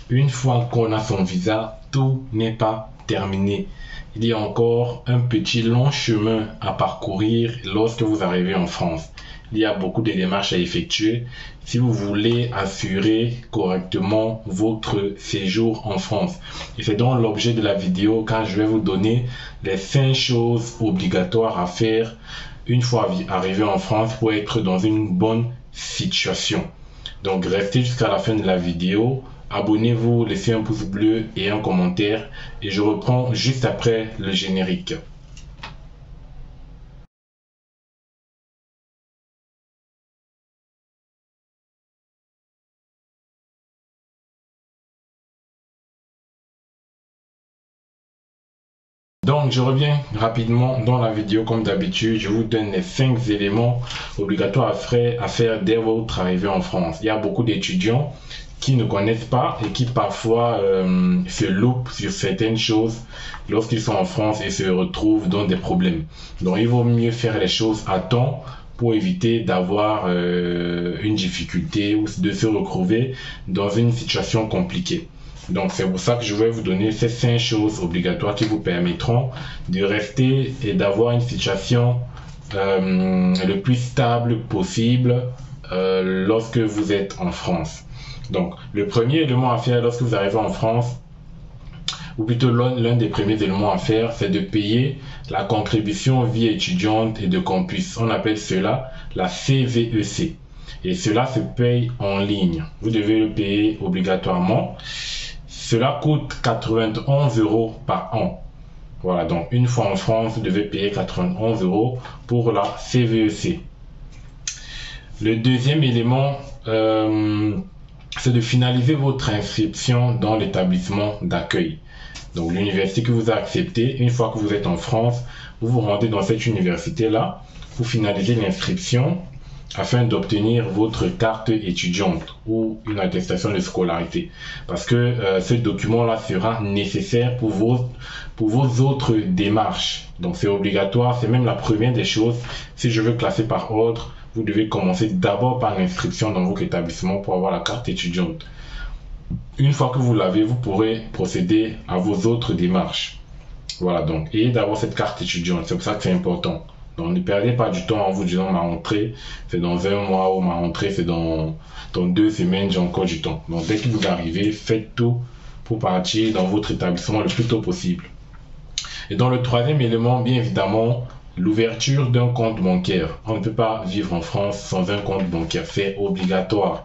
Une fois qu'on a son visa, tout n'est pas terminé. Il y a encore un petit long chemin à parcourir lorsque vous arrivez en France. Il y a beaucoup de démarches à effectuer si vous voulez assurer correctement votre séjour en France. Et c'est donc l'objet de la vidéo quand je vais vous donner les 5 choses obligatoires à faire une fois arrivé en France pour être dans une bonne situation. Donc restez jusqu'à la fin de la vidéo. Abonnez-vous, laissez un pouce bleu et un commentaire et je reprends juste après le générique. Donc je reviens rapidement dans la vidéo comme d'habitude, je vous donne les 5 éléments obligatoires à faire dès votre arrivée en France. Il y a beaucoup d'étudiants qui ne connaissent pas et qui parfois se loupent sur certaines choses lorsqu'ils sont en France et se retrouvent dans des problèmes. Donc il vaut mieux faire les choses à temps pour éviter d'avoir une difficulté ou de se retrouver dans une situation compliquée. Donc c'est pour ça que je vais vous donner ces 5 choses obligatoires qui vous permettront de rester et d'avoir une situation le plus stable possible lorsque vous êtes en France. Donc le premier élément à faire lorsque vous arrivez en France, ou plutôt l'un des premiers éléments à faire, c'est de payer la contribution vie étudiante et de campus. On appelle cela la CVEC. Et cela se paye en ligne. Vous devez le payer obligatoirement. Cela coûte 91 € par an. Voilà, donc une fois en France, vous devez payer 91 € pour la CVEC. Le deuxième élément, c'est de finaliser votre inscription dans l'établissement d'accueil. Donc l'université que vous avez acceptée, une fois que vous êtes en France, vous vous rendez dans cette université-là pour finaliser l'inscription afin d'obtenir votre carte étudiante ou une attestation de scolarité. Parce que ce document-là sera nécessaire pour vos autres démarches. Donc c'est obligatoire, c'est même la première des choses. Si je veux classer par ordre, vous devez commencer d'abord par l'inscription dans votre établissement pour avoir la carte étudiante. Une fois que vous l'avez, vous pourrez procéder à vos autres démarches. Voilà, donc, et d'avoir cette carte étudiante, c'est pour ça que c'est important. Donc ne perdez pas du temps en vous disant ma rentrée c'est dans 1 mois ou ma rentrée c'est dans 2 semaines, j'ai encore du temps. Donc dès que vous arrivez, faites tout pour partir dans votre établissement le plus tôt possible. Et dans le troisième élément, bien évidemment, l'ouverture d'un compte bancaire. On ne peut pas vivre en France sans un compte bancaire, c'est obligatoire.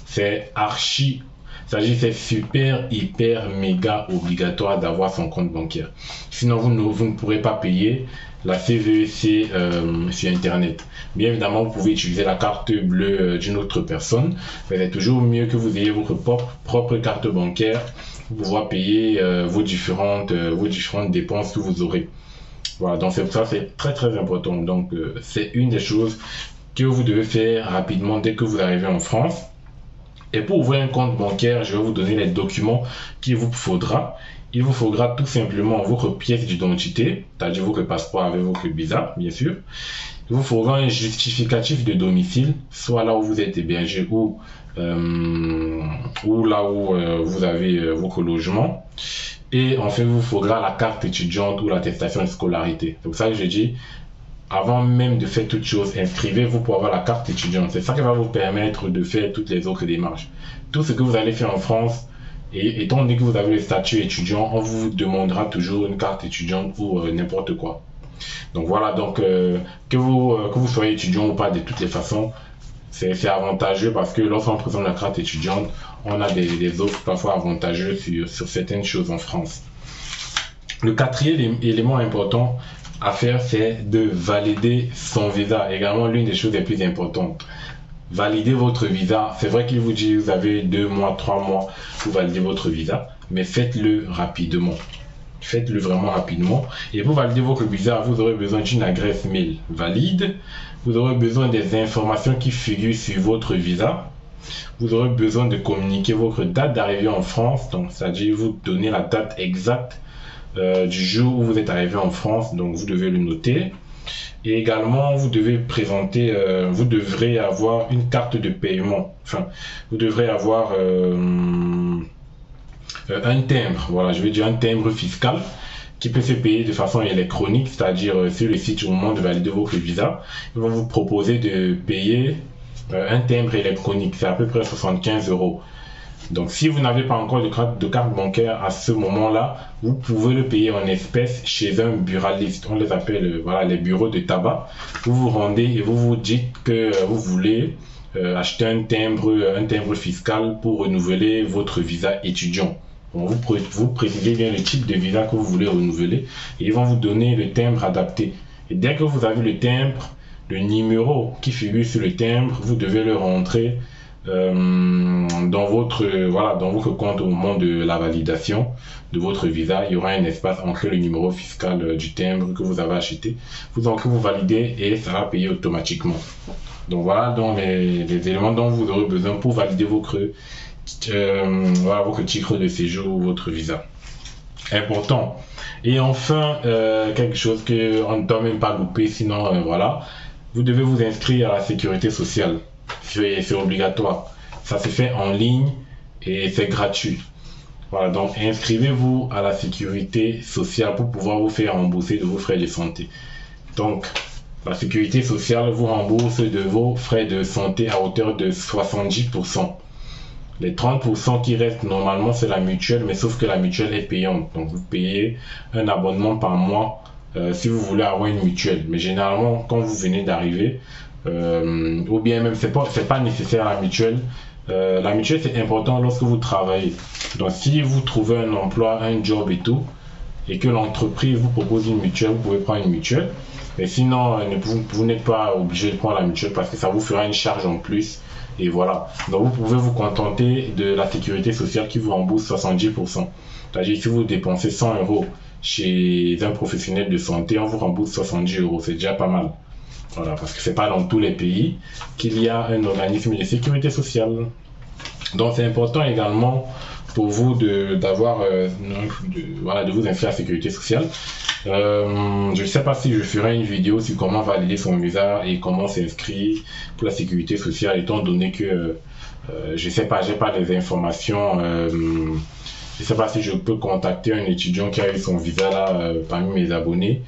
C'est archi, c'est super, hyper, méga obligatoire d'avoir son compte bancaire. Sinon vous ne pourrez pas payer la CVEC sur internet. Bien évidemment, vous pouvez utiliser la carte bleue d'une autre personne, mais c'est toujours mieux que vous ayez votre propre carte bancaire pour pouvoir payer vos différentes dépenses que vous aurez. Voilà, donc c'est pour ça que c'est très très important. Donc c'est une des choses que vous devez faire rapidement dès que vous arrivez en France. Et pour ouvrir un compte bancaire, je vais vous donner les documents qu'il vous faudra. Il vous faudra tout simplement votre pièce d'identité, c'est-à-dire votre passeport avec votre visa, bien sûr. Il vous faudra un justificatif de domicile, soit là où vous êtes hébergé ou là où vous avez votre logement. Et enfin, il vous faudra la carte étudiante ou l'attestation de scolarité. C'est pour ça que je dis, avant même de faire toutes choses, inscrivez-vous pour avoir la carte étudiante. C'est ça qui va vous permettre de faire toutes les autres démarches. Tout ce que vous allez faire en France, et étant donné que vous avez le statut étudiant, on vous demandera toujours une carte étudiante ou n'importe quoi. Donc voilà, donc que vous soyez étudiant ou pas, de toutes les façons, c'est avantageux parce que lorsqu'on présente la carte étudiante, on a des offres parfois avantageuses sur certaines choses en France. Le quatrième élément important à faire, c'est de valider son visa. Également, l'une des choses les plus importantes. Valider votre visa. C'est vrai qu'il vous dit vous avez 2 mois, 3 mois pour valider votre visa, mais faites-le rapidement. Faites-le vraiment rapidement. Et pour valider votre visa, vous aurez besoin d'une adresse mail valide. Vous aurez besoin des informations qui figurent sur votre visa. Vous aurez besoin de communiquer votre date d'arrivée en France. Donc, c'est-à-dire vous donner la date exacte du jour où vous êtes arrivé en France. Donc, vous devez le noter. Et également, vous devez présenter, vous devrez avoir une carte de paiement. Enfin, vous devrez avoir un timbre, voilà, je veux dire un timbre fiscal qui peut se payer de façon électronique, c'est-à-dire sur le site au moment de valider votre visa, ils vont vous proposer de payer un timbre électronique, c'est à peu près 75 euros. Donc si vous n'avez pas encore de carte bancaire à ce moment-là, vous pouvez le payer en espèces chez un buraliste. On les appelle voilà, les bureaux de tabac. Vous vous rendez et vous vous dites que vous voulez acheter un timbre fiscal pour renouveler votre visa étudiant. Bon, vous précisez bien le type de visa que vous voulez renouveler et ils vont vous donner le timbre adapté. Et dès que vous avez le timbre, le numéro qui figure sur le timbre, vous devez le rentrer dans votre compte au moment de la validation de votre visa. Il y aura un espace entre le numéro fiscal du timbre que vous avez acheté. Vous validez et ça va payer automatiquement. Donc voilà donc les éléments dont vous aurez besoin pour valider votre titre de séjour ou votre visa. Important. Et enfin, quelque chose qu'on ne doit même pas louper, sinon voilà, vous devez vous inscrire à la sécurité sociale. C'est obligatoire. Ça se fait en ligne et c'est gratuit. Voilà, donc inscrivez-vous à la sécurité sociale pour pouvoir vous faire rembourser de vos frais de santé. Donc, la sécurité sociale vous rembourse de vos frais de santé à hauteur de 70%. Les 30% qui restent normalement, c'est la mutuelle, mais sauf que la mutuelle est payante. Donc, vous payez un abonnement par mois si vous voulez avoir une mutuelle. Mais généralement, quand vous venez d'arriver, ou bien même c'est pas nécessaire la mutuelle. La mutuelle c'est important lorsque vous travaillez. Donc si vous trouvez un emploi, un job et tout, et que l'entreprise vous propose une mutuelle, vous pouvez prendre une mutuelle. Mais sinon, vous n'êtes pas obligé de prendre la mutuelle parce que ça vous fera une charge en plus. Et voilà. Donc vous pouvez vous contenter de la sécurité sociale qui vous rembourse 70%. C'est-à-dire si vous dépensez 100 euros chez un professionnel de santé, on vous rembourse 70 euros. C'est déjà pas mal. Voilà, parce que c'est pas dans tous les pays qu'il y a un organisme de sécurité sociale. Donc c'est important également pour vous de vous inscrire à la sécurité sociale. Je ne sais pas si je ferai une vidéo sur comment valider son visa et comment s'inscrire pour la sécurité sociale, étant donné que je sais pas, j'ai pas les informations. Je sais pas si je peux contacter un étudiant qui a eu son visa là parmi mes abonnés.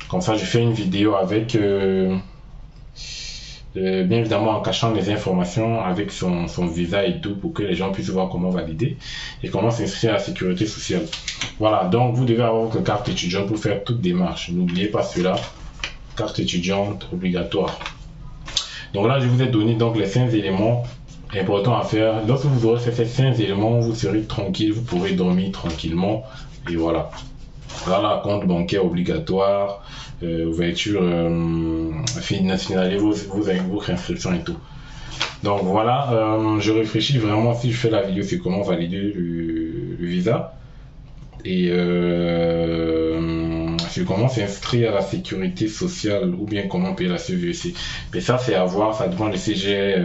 Comme ça, je fais une vidéo avec, bien évidemment, en cachant les informations avec son visa et tout pour que les gens puissent voir comment valider et comment s'inscrire à la sécurité sociale. Voilà, donc vous devez avoir votre carte étudiante pour faire toute démarche. N'oubliez pas cela, carte étudiante obligatoire. Donc là, je vous ai donné donc les 5 éléments importants à faire. Lorsque vous aurez fait ces 5 éléments, vous serez tranquille, vous pourrez dormir tranquillement et voilà. Voilà, compte bancaire obligatoire, ouverture, nationaliser vos inscriptions et tout. Donc voilà, je réfléchis vraiment si je fais la vidéo sur comment valider le visa et sur comment s'inscrire à la sécurité sociale ou bien comment payer la CVEC. Mais ça c'est à voir, ça dépend de si j'ai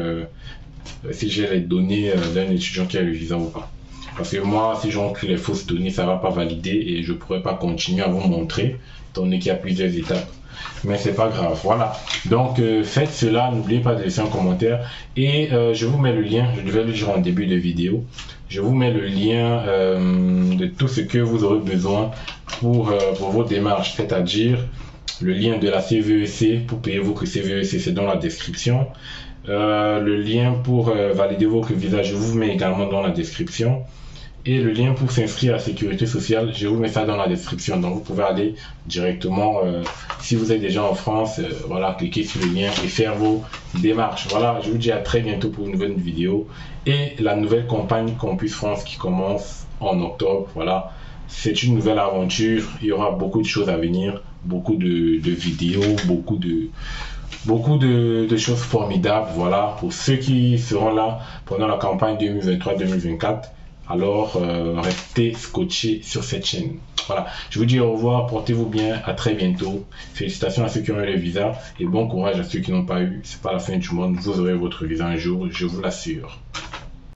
les données d'un étudiant qui a le visa ou pas. Parce que moi, si j'entre les fausses données, ça va pas valider et je pourrais pas continuer à vous montrer, étant donné qu'il y a plusieurs étapes. Mais c'est pas grave, voilà. Donc faites cela, n'oubliez pas de laisser un commentaire et je vous mets le lien, je devais le dire en début de vidéo. Je vous mets le lien de tout ce que vous aurez besoin pour vos démarches, c'est-à-dire le lien de la CVEC pour payer votre CVEC, c'est dans la description. Le lien pour valider votre visa, je vous mets également dans la description. Et le lien pour s'inscrire à la sécurité sociale, je vous mets ça dans la description. Donc vous pouvez aller directement, si vous êtes déjà en France, voilà, cliquez sur le lien et faire vos démarches. Voilà, je vous dis à très bientôt pour une nouvelle vidéo. Et la nouvelle campagne Campus France qui commence en octobre, voilà, c'est une nouvelle aventure. Il y aura beaucoup de choses à venir, beaucoup de vidéos, beaucoup de choses formidables. Voilà, pour ceux qui seront là pendant la campagne 2023-2024. Alors, restez scotchés sur cette chaîne. Voilà, je vous dis au revoir, portez-vous bien, à très bientôt. Félicitations à ceux qui ont eu le visa et bon courage à ceux qui n'ont pas eu. C'est pas la fin du monde, vous aurez votre visa un jour, je vous l'assure.